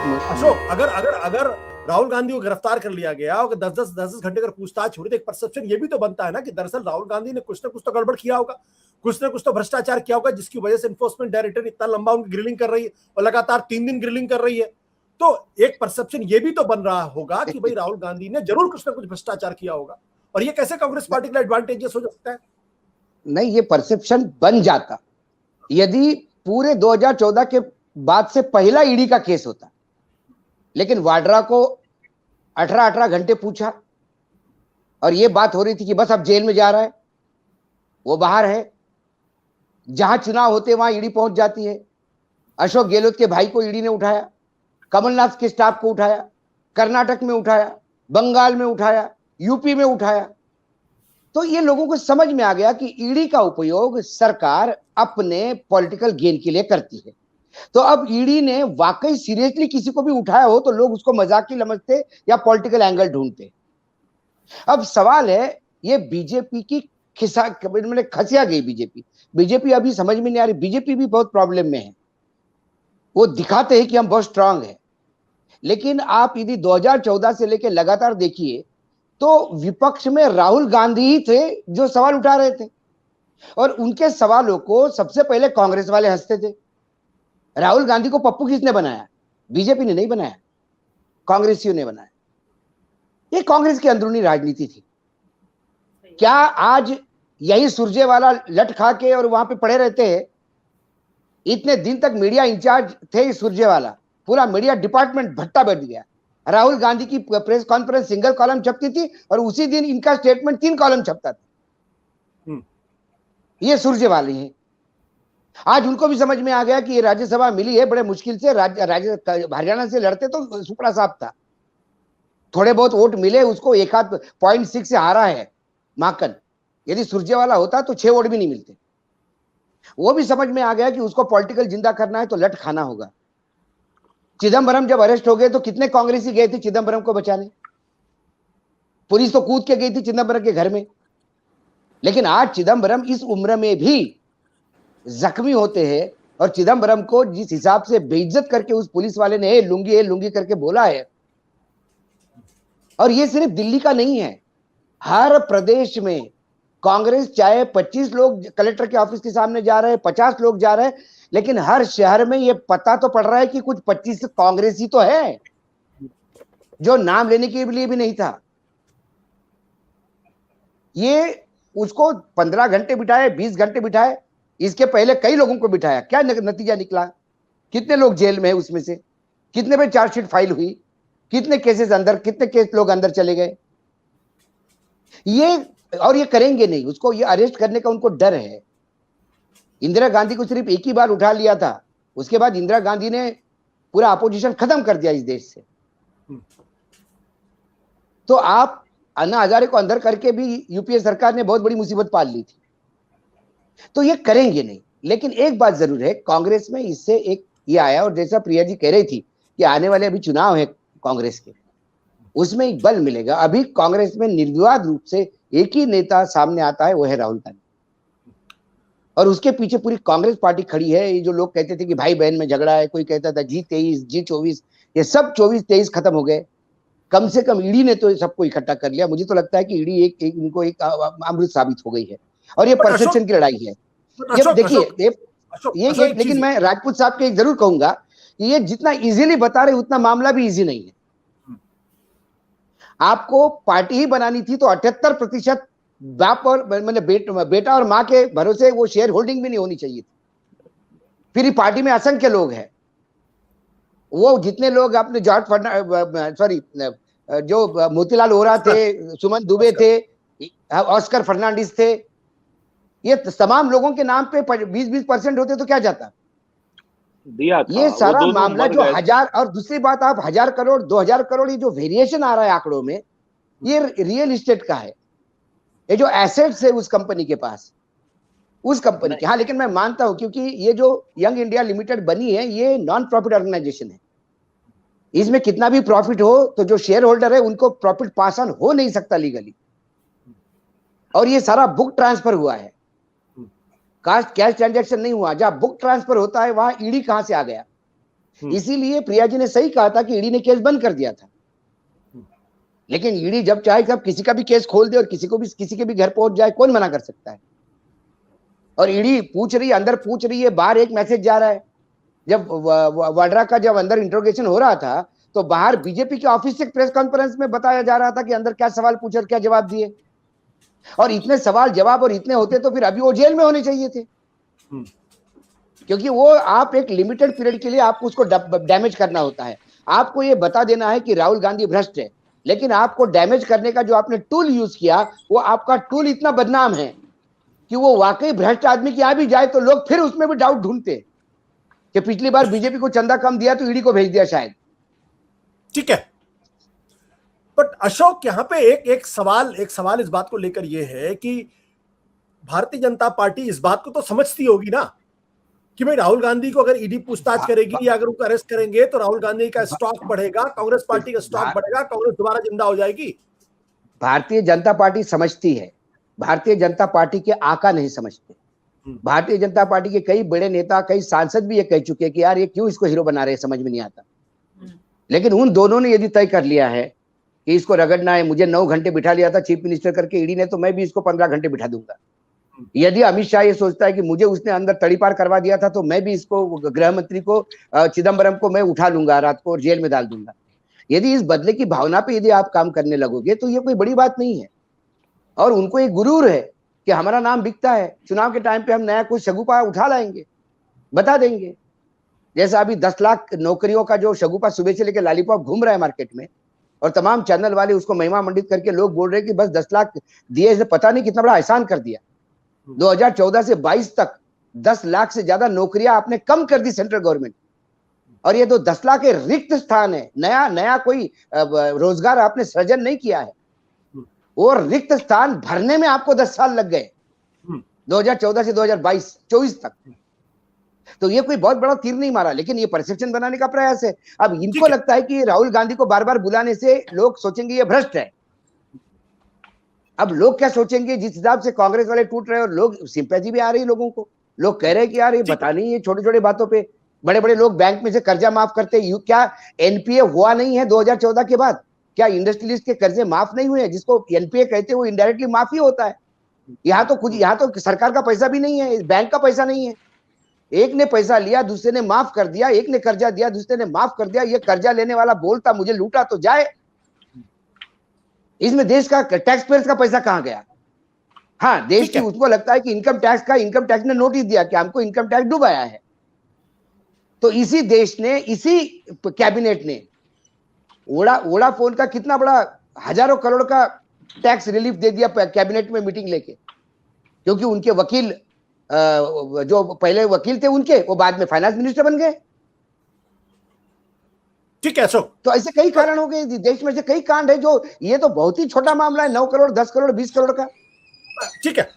अशोक, अगर अगर अगर राहुल गांधी को गिरफ्तार कर लिया गया और 10 घंटे अगर पूछताछ हो रही, तो एक परसेप्शन ये भी तो बनता है ना कि दरअसल राहुल गांधी ने कुछ ना कुछ तो गड़बड़ किया होगा, कुछ ना कुछ तो भ्रष्टाचार किया होगा, जिसकी वजह से एनफोर्समेंट डायरेक्टर इतना लंबा उनकी ग्रिलिंग कर रही है और लगातार 3 दिन ग्रिलिंग कर रही है। तो एक परसेप्शन ये भी तो बन रहा होगा कि भाई राहुल गांधी ने जरूर कुछ ना कुछ भ्रष्टाचार किया होगा, और ये कैसे कांग्रेस पार्टी के लिए एडवांटेजेस हो सकता है? नहीं, ये परसेप्शन बन जाता यदि पूरे 2014 के बाद से पहला ईडी का केस होता। लेकिन वाड्रा को 18 घंटे पूछा और ये बात हो रही थी कि बस अब जेल में जा रहा है, वो बाहर है। जहां चुनाव होते वहां ईडी पहुंच जाती है। अशोक गहलोत के भाई को ईडी ने उठाया, कमलनाथ के स्टाफ को उठाया, कर्नाटक में उठाया, बंगाल में उठाया, यूपी में उठाया। तो ये लोगों को समझ में आ गया कि ईडी का उपयोग सरकार अपने पॉलिटिकल गेन के लिए करती है। तो अब ईडी ने वाकई सीरियसली किसी को भी उठाया हो तो लोग उसको मजाक ही समझते या पॉलिटिकल एंगल ढूंढते। अब सवाल है, ये बीजेपी की खसिया गई बीजेपी अभी समझ में नहीं आ रही। बीजेपी भी बहुत प्रॉब्लम में है। वो दिखाते हैं कि हम बहुत स्ट्रांग है, लेकिन आप यदि 2014 से लेकर लगातार देखिए तो विपक्ष में राहुल गांधी ही थे जो सवाल उठा रहे थे, और उनके सवालों को सबसे पहले कांग्रेस वाले हंसते थे। राहुल गांधी को पप्पू किसने बनाया? बीजेपी ने नहीं बनाया, कांग्रेसियों ने बनाया। ये कांग्रेस की अंदरूनी राजनीति थी। क्या आज यही सुरजेवाला लट खा के और वहां पे पड़े रहते हैं? इतने दिन तक मीडिया इंचार्ज थे सुरजेवाला, पूरा मीडिया डिपार्टमेंट भट्टा बैठ गया। राहुल गांधी की प्रेस कॉन्फ्रेंस सिंगल कॉलम छपती थी और उसी दिन इनका स्टेटमेंट 3 कॉलम छपता था। ये सुरजेवाले हैं। आज उनको भी समझ में आ गया कि ये राज्यसभा मिली है बड़े मुश्किल से, हरियाणा से लड़ते तो सुपड़ा साफ था। थोड़े बहुत वोट मिले उसको, 1.6 से हारा है माकन। यदि सुरजेवाला होता तो 6 वोट भी नहीं मिलते। वो भी समझ में आ गया कि उसको पॉलिटिकल जिंदा करना है तो लट खाना होगा। चिदम्बरम जब अरेस्ट हो गए तो कितने कांग्रेसी गए थे चिदम्बरम को बचाने? पुलिस तो कूद के गई थी चिदम्बरम के घर में। लेकिन आज चिदम्बरम इस उम्र में भी जख्मी होते हैं, और चिदम्बरम को जिस हिसाब से बेइज्जत करके उस पुलिस वाले ने लुंगी करके बोला है, और ये सिर्फ दिल्ली का नहीं है, हर प्रदेश में कांग्रेस, चाहे 25 लोग कलेक्टर के ऑफिस के सामने जा रहे हैं, 50 लोग जा रहे हैं, लेकिन हर शहर में ये पता तो पड़ रहा है कि कुछ 25 कांग्रेसी तो है, जो नाम लेने के लिए भी नहीं था। ये उसको 15 घंटे बिठाए, 20 घंटे बिठाए, इसके पहले कई लोगों को बिठाया। क्या नतीजा निकला? कितने लोग जेल में है उसमें से? कितने पे चार्जशीट फाइल हुई? कितने केसेस अंदर, कितने केस लोग अंदर चले गए? ये करेंगे नहीं, उसको ये अरेस्ट करने का उनको डर है। इंदिरा गांधी को सिर्फ एक ही बार उठा लिया था, उसके बाद इंदिरा गांधी ने पूरा अपोजिशन खत्म कर दिया इस देश से। तो आप अन्ना हजारे को अंदर करके भी यूपीए सरकार ने बहुत बड़ी मुसीबत पाल ली थी। तो ये करेंगे नहीं। लेकिन एक बात जरूर है, कांग्रेस में इससे एक ये आया, और जैसा प्रिया जी कह रही थी कि आने वाले अभी चुनाव है कांग्रेस के, उसमें एक बल मिलेगा। अभी कांग्रेस में निर्विवाद रूप से एक ही नेता सामने आता है, वो है राहुल गांधी, और उसके पीछे पूरी कांग्रेस पार्टी खड़ी है। ये जो लोग कहते थे कि भाई बहन में झगड़ा है, कोई कहता था G23, G24, ये सब 24-23 खत्म हो गए। कम से कम ईडी ने तो सबको इकट्ठा कर लिया। मुझे तो लगता है कि ईडी इनको एक अमृत साबित हो गई है, और ये परसेप्शन की लड़ाई है। ये देखिए, ये लेकिन मैं राजपूत साहब के एक जरूर कहूंगा कि ये जितना इजीली बता रहे उतना मामला भी इजी नहीं है। आपको पार्टी ही बनानी थी तो 78% बाप और मतलब बेटा और मां के भरोसे वो शेयर होल्डिंग भी नहीं होनी चाहिए थी। फिर पार्टी में असंख्य लोग हैं। वो जितने लोग अपने जो मोतीलाल वोरा थे, सुमन दुबे थे, ऑस्कर फर्नांडिस थे, ये तमाम लोगों के नाम पे 20-20% होते तो क्या जाता? दिया था। ये सारा मामला जो 1000, और दूसरी बात, आप 1000 करोड़ 2000 करोड़ ये जो वेरिएशन आ रहा है आंकड़ों में, ये रियल एस्टेट का है। ये जो एसेट्स है उस कंपनी के पास, उस कंपनी के। हाँ, लेकिन मैं मानता हूं क्योंकि ये जो यंग इंडिया लिमिटेड बनी है, ये नॉन प्रॉफिट ऑर्गेनाइजेशन है। इसमें कितना भी प्रॉफिट हो तो जो शेयर होल्डर है उनको प्रॉफिट पास ऑन हो नहीं सकता लीगली, और ये सारा बुक ट्रांसफर हुआ है, कैश ट्रांजैक्शन नहीं हुआ। जहां बुक ट्रांसफर होता है वहां ईडी कहां से आ गया? इसीलिए प्रिया जी ने सही कहा था कि ईडी ने केस बंद कर दिया था। लेकिन ईडी जब चाहे तब किसी का भी केस खोल दे और किसी के भी घर पहुंच जाए, कौन मना कर सकता है। और ईडी पूछ रही है, अंदर पूछ रही है, बाहर एक मैसेज जा रहा है। जब वाड्रा का जब अंदर इंट्रोगेशन हो रहा था तो बाहर बीजेपी के ऑफिस से प्रेस कॉन्फ्रेंस में बताया जा रहा था कि अंदर क्या सवाल पूछे और क्या जवाब दिए। और इतने सवाल जवाब और इतने होते तो फिर अभी वो जेल में होने चाहिए थे, क्योंकि वो आप एक लिमिटेड पीरियड के लिए आपको उसको डैमेज करना होता है। आपको ये बता देना है कि राहुल गांधी भ्रष्ट है, लेकिन आपको डैमेज करने का जो आपने टूल यूज किया, वो आपका टूल इतना बदनाम है कि वो वाकई भ्रष्ट आदमी की आ भी जाए तो लोग फिर उसमें भी डाउट ढूंढते कि पिछली बार बीजेपी को चंदा कम दिया तो ईडी को भेज दिया शायद। ठीक है, बट अशोक यहां पे एक सवाल इस बात को लेकर यह है कि भारतीय जनता पार्टी इस बात को तो समझती होगी ना कि भाई राहुल गांधी को अगर ईडी पूछताछ करेगी या अगर उनको अरेस्ट करेंगे तो राहुल गांधी का स्टॉक बढ़ेगा, कांग्रेस पार्टी का स्टॉक बढ़ेगा, कांग्रेस दोबारा जिंदा हो जाएगी। भारतीय जनता पार्टी समझती है, भारतीय जनता पार्टी के आका नहीं समझते। भारतीय जनता पार्टी के कई बड़े नेता, कई सांसद भी ये कह चुके हैं कि यार ये क्यों इसको हीरो बना रहे हैं, समझ में नहीं आता। लेकिन उन दोनों ने यदि तय कर लिया है कि इसको रगड़ना है, मुझे 9 घंटे बिठा लिया था चीफ मिनिस्टर करके ईडी ने, तो मैं भी इसको 15 घंटे बिठा दूंगा। यदि अमित शाह ये सोचता है कि मुझे उसने अंदर तड़ीपार करवा दिया था तो मैं भी इसको, गृह मंत्री को, चिदम्बरम को मैं उठा लूंगा रात को और जेल में डाल दूंगा। यदि इस बदले की भावना पे यदि आप काम करने लगोगे तो ये कोई बड़ी बात नहीं है। और उनको एक गुरूर है कि हमारा नाम बिकता है, चुनाव के टाइम पे हम नया कुछ शगुफा उठा लाएंगे, बता देंगे। जैसा अभी 10 लाख नौकरियों का जो शगुफा सुबह से लेकर लॉलीपॉप घूम रहा है मार्केट में, और तमाम चैनल वाले उसको महिमा मंडित करके लोग बोल रहे हैं कि बस 10 लाख दिए, इसे पता नहीं कितना बड़ा एहसान कर दिया। 2014 से 22 तक 10 लाख से ज्यादा नौकरियां आपने कम कर दी सेंट्रल गवर्नमेंट, और ये तो 10 लाख के रिक्त स्थान है, नया कोई रोजगार आपने सृजन नहीं किया है। और रिक्त स्थान भरने में आपको 10 साल लग गए, 2014 से 2024 तक। तो ये कोई बहुत बड़ा तीर नहीं मारा, लेकिन ये परसेप्शन बनाने का प्रयास है। अब इनको लगता है कि राहुल गांधी को बार बार बुलाने से लोग सोचेंगे ये भ्रष्ट है। अब लोग क्या सोचेंगे, जिस हिसाब से कांग्रेस वाले टूट रहे हैं और लोग, सिंपैथी भी आ रही है लोगों को, लोग कह रहे हैं कि यार ये बता नहीं है, छोटे छोटे बातों पे बड़े बड़े लोग बैंक में से कर्जा माफ करते हैं। क्या एनपीए हुआ नहीं है 2014 के बाद? क्या इंडस्ट्रियलिस्ट के कर्जे माफ नहीं हुए? जिसको एनपीए कहते हैं वो इनडायरेक्टली माफ ही होता है। यहाँ तो सरकार का पैसा भी नहीं है, बैंक का पैसा नहीं है। एक ने पैसा लिया, दूसरे ने माफ कर दिया, एक ने कर्जा दिया, दूसरे ने माफ कर दिया। ये कर्जा लेने वाला बोलता मुझे लूटा तो जाए, इसमें देश का टैक्स पेयर्स का पैसा कहां गया? हाँ, देश की उसको लगता है कि इनकम टैक्स ने नोटिस दिया कि हमको इनकम टैक्स डुबाया है। तो इसी देश ने, इसी कैबिनेट ने वोडाफोन का कितना बड़ा हजारों करोड़ का टैक्स रिलीफ दे दिया कैबिनेट में मीटिंग लेके, क्योंकि उनके वकील, जो पहले वकील थे उनके, वो बाद में फाइनेंस मिनिस्टर बन गए। ठीक है अशोक, तो ऐसे कई कारण हो गए देश में, से कई कांड है जो, ये तो बहुत ही छोटा मामला है, 9 करोड़ 10 करोड़ 20 करोड़ का। ठीक है।